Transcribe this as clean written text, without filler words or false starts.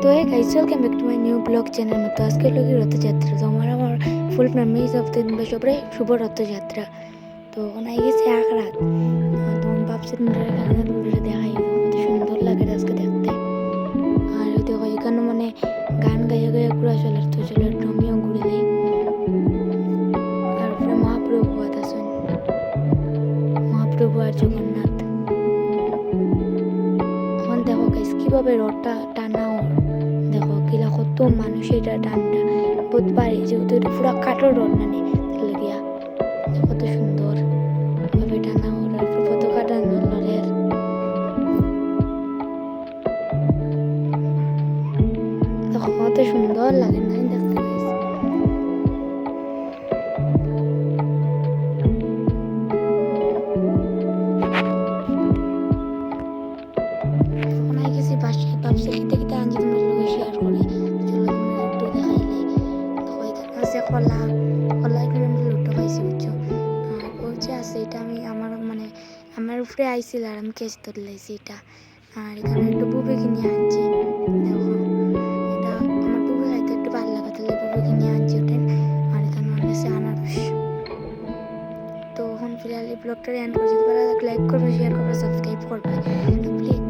তো hey guys, welcome back to my new blog channel. মতো আজকে লোক রথযাত্রা, তো আমার ফুল ফ্যামিলি সব দিন সবরে শুভ রথযাত্রা। তো ওখানে গেছি এক রাত। তখন ভাবছি তোমরা এখানে দূরে দেখাই কত সুন্দর লাগে আজকে দেখতে। আর দেখো এখানে মানে গান গাইয়া গাইয়া ঘুরা চলার তো চলার ড্রমিও ঘুরিলে। আর উপরে মহাপ্রভু আছেন, মহাপ্রভু আর জগন্নাথ। এখন দেখো গাইস কিভাবে রথটা টানা হয়, দেখো কিলা কত মানুষ এটা টানটা বহুত পারে, যেহেতু এটা পুরা কাঠের রড মানে লাগিয়া কত সুন্দর ভাবে টানা ওর পতাকা টানা লড়ের। দেখো কত সুন্দর লাগে না দেখতে গাইস। অনেক কিছু বাসায় ভাবছি খেতে খেতে আনছি তোমরা লোকে শেয়ার করে, চলো তোমরা একটু দেখাইলে। দেখো এখানে আছে কলা, কলা এখানে আমি লুটো পাইছি বুঝছো। আর বলছে আছে এটা আমি আমার উপরে আইছিল আর আমি কেস ধরে লাইছি এটা। আর এখানে একটু বুবে কিনে আনছি, দেখো এটা আমার বুবে খাইতে একটু ভালো লাগা তাহলে বুবে কিনে আনছি ওটা। আর এখানে আছে আনারস। তো এখন ফিলহাল এই ব্লগটা এন্ড করছি, ভালো লাগলে লাইক করবে, শেয়ার করবে, সাবস্ক্রাইব করবে প্লিজ।